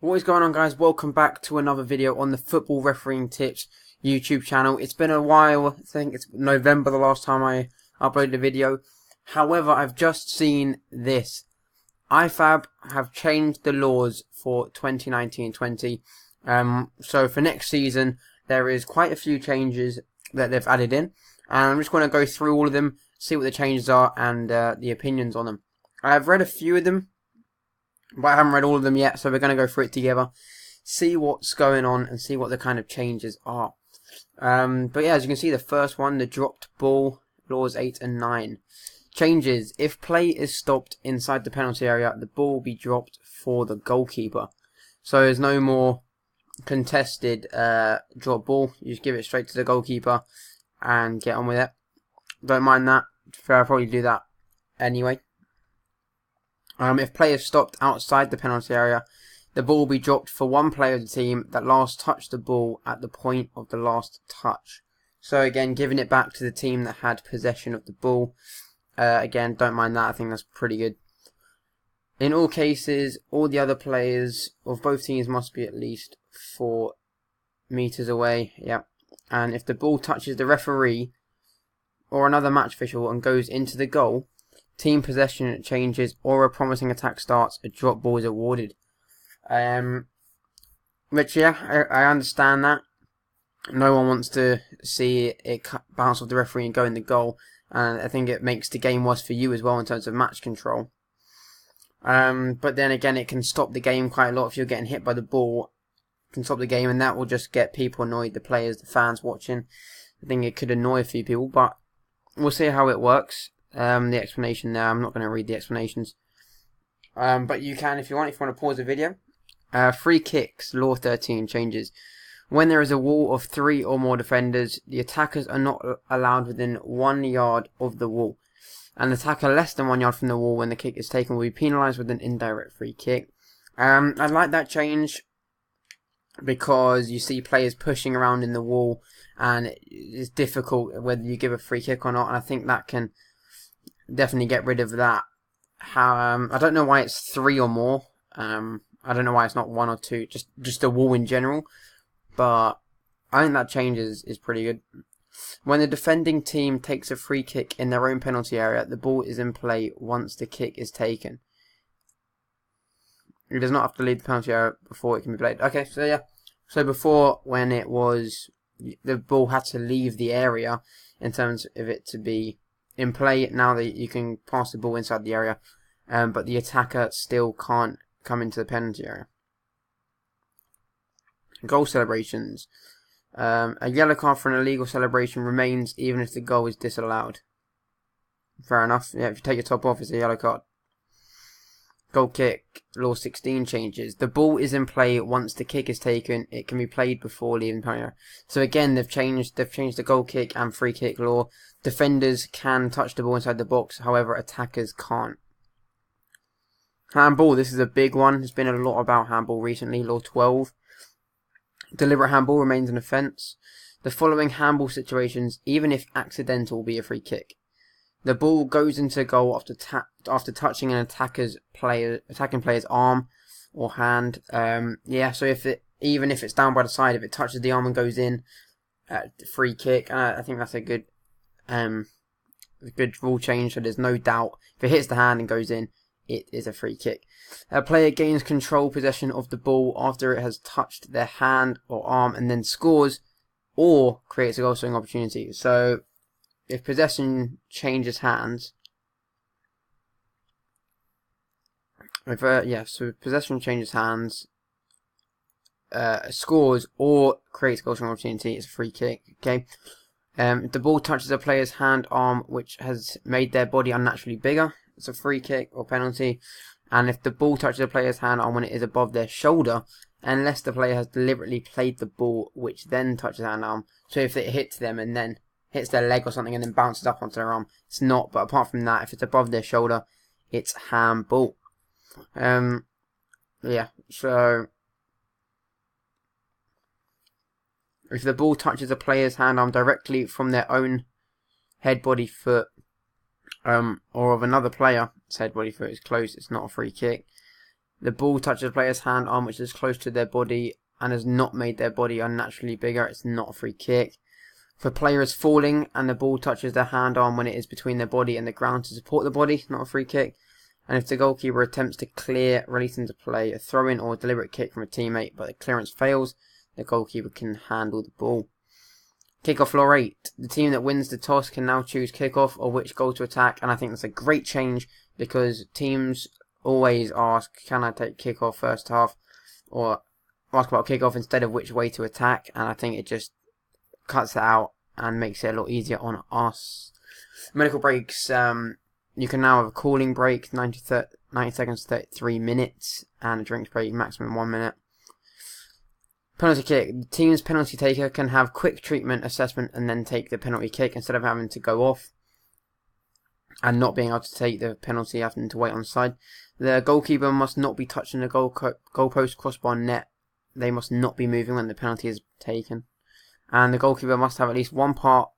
What is going on, guys? Welcome back to another video on the Football Refereeing Tips YouTube channel. It's been a while. I think it's November the last time I uploaded a video. However, I've just seen this. IFAB have changed the laws for 2019-20. So for next season, there is quite a few changes that they've added in. And I'm just going to go through all of them, see what the changes are, and the opinions on them. I've read a few of them, but I haven't read all of them yet, so we're going to go through it together, see what's going on, and see what the kind of changes are. But yeah, as you can see, the first one, the dropped ball, laws 8 and 9. Changes: if play is stopped inside the penalty area, the ball will be dropped for the goalkeeper. So there's no more contested drop ball. You just give it straight to the goalkeeper and get on with it. Don't mind that. I'll probably do that anyway. If play is stopped outside the penalty area, the ball will be dropped for one player of the team that last touched the ball at the point of the last touch. So again, giving it back to the team that had possession of the ball. Again, don't mind that. I think that's pretty good. In all cases, all the other players of both teams must be at least 4 meters away. Yep. And if the ball touches the referee or another match official and goes into the goal, team possession changes or a promising attack starts, a drop ball is awarded. Which, yeah, I understand that. No one wants to see it bounce off the referee and go in the goal. And I think it makes the game worse for you as well in terms of match control. But then again, it can stop the game quite a lot if you're getting hit by the ball. It can stop the game, and that will just get people annoyed, the players, the fans watching. I think it could annoy a few people, but we'll see how it works. The explanation there, I'm not going to read the explanations. But you can, if you want to pause the video. Free kicks, law 13 changes. When there is a wall of 3 or more defenders, the attackers are not allowed within 1 yard of the wall. An attacker less than 1 yard from the wall when the kick is taken will be penalised with an indirect free kick. I like that change because you see players pushing around in the wall and it's difficult whether you give a free kick or not, and I think that can definitely get rid of that. I don't know why it's 3 or more. I don't know why it's not 1 or 2, just a wall in general. But I think that change is pretty good. When the defending team takes a free kick in their own penalty area, the ball is in play once the kick is taken. It does not have to leave the penalty area before it can be played. Okay, so yeah. So before, when it was, the ball had to leave the area in terms of it to be in play. Now that you can pass the ball inside the area, but the attacker still can't come into the penalty area. Goal celebrations. A yellow card for an illegal celebration remains even if the goal is disallowed. Fair enough. Yeah, if you take your top off, it's a yellow card. Goal kick, law 16 changes. The ball is in play once the kick is taken. It can be played before leaving the penalty area. So again, they've changed the goal kick and free kick law. Defenders can touch the ball inside the box, however, attackers can't. Handball, this is a big one. There's been a lot about handball recently. Law 12. Deliberate handball remains an offence. The following handball situations, even if accidental, will be a free kick. The ball goes into goal after touching an attacking player's arm or hand. Yeah, so even if it's down by the side, if it touches the arm and goes in, free kick. I think that's a good rule change. So there's no doubt if it hits the hand and goes in, it is a free kick. A player gains control possession of the ball after it has touched their hand or arm and then scores or creates a goal scoring opportunity. So if possession changes hands, so possession changes hands, scores or creates a goal scoring opportunity, it's a free kick. Okay. If the ball touches a player's hand, arm, which has made their body unnaturally bigger, it's a free kick or penalty. And if the ball touches a player's hand arm when it is above their shoulder, unless the player has deliberately played the ball, which then touches hand arm. So if it hits them and then hits their leg or something and then bounces up onto their arm, it's not. But apart from that, if it's above their shoulder, it's handball. Yeah, so if the ball touches a player's hand arm directly from their own head, body, foot, or of another player, head, body, foot is close, it's not a free kick. The ball touches the player's hand arm, which is close to their body and has not made their body unnaturally bigger. It's not a free kick. If a player is falling and the ball touches their hand arm when it is between their body and the ground to support the body, not a free kick. And if the goalkeeper attempts to clear, release into play, a throw-in or a deliberate kick from a teammate, but the clearance fails, the goalkeeper can handle the ball. Kickoff law 8. The team that wins the toss can now choose kickoff or which goal to attack, and I think that's a great change because teams always ask, can I take kickoff first half, or ask about kickoff instead of which way to attack, and I think it just cuts it out and makes it a lot easier on us. Medical breaks. You can now have a cooling break, 90 seconds to 33 minutes, and a drinks break, maximum 1 minute. Penalty kick. The team's penalty taker can have quick treatment assessment and then take the penalty kick instead of having to go off and not being able to take the penalty, having to wait on the side. The goalkeeper must not be touching the goalpost, crossbar, net. They must not be moving when the penalty is taken. And the goalkeeper must have at least part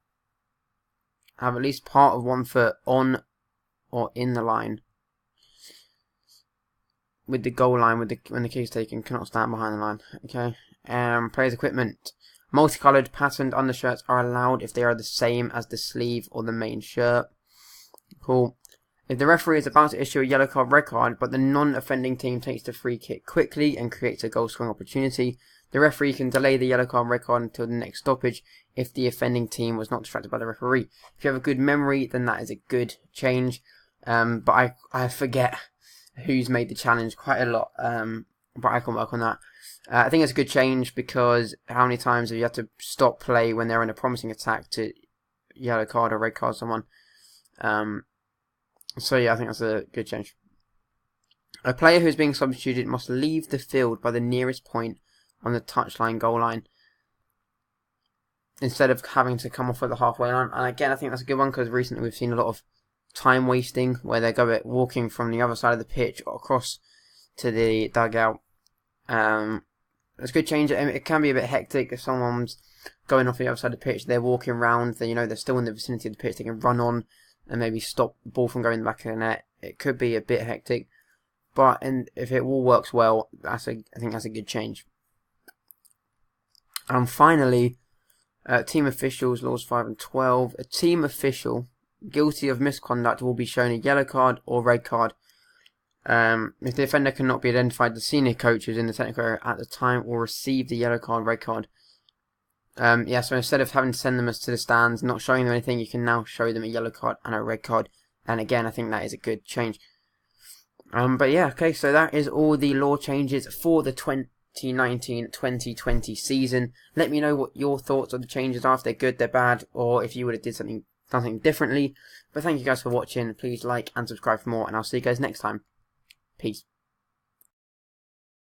of 1 foot on or in the line with the goal line when the kick is taken. Cannot stand behind the line. Okay. Players' equipment. Multicolored patterned undershirts are allowed if they are the same as the sleeve or the main shirt. Cool. If the referee is about to issue a yellow card, red card, but the non-offending team takes the free kick quickly and creates a goal scoring opportunity, the referee can delay the yellow card, red card until the next stoppage if the offending team was not distracted by the referee. If you have a good memory, then that is a good change. But I forget who's made the challenge quite a lot. But I can work on that. I think it's a good change because how many times have you had to stop play when they're in a promising attack to yellow card or red card someone? So yeah, I think that's a good change. A player who is being substituted must leave the field by the nearest point on the touchline goal line instead of having to come off at the halfway line. And again, I think that's a good one because recently we've seen a lot of time wasting where they're walking from the other side of the pitch across to the dugout. It's a good change. It can be a bit hectic if someone's going off the other side of the pitch. They're walking around. They're still in the vicinity of the pitch. They can run on and maybe stop the ball from going in the back of the net. It could be a bit hectic, but if it all works well, I think that's a good change. And finally, team officials, laws 5 and 12. A team official guilty of misconduct will be shown a yellow card or red card. If the offender cannot be identified, the senior coaches in the technical area at the time will receive the yellow card, red card. So instead of having to send them to the stands, not showing them anything, you can now show them a yellow card and a red card. And again, I think that is a good change. But yeah, okay, so that is all the law changes for the 2019-2020 season. Let me know what your thoughts on the changes are, if they're good, they're bad, or if you would have done something differently. But thank you guys for watching. Please like and subscribe for more, and I'll see you guys next time. Peace.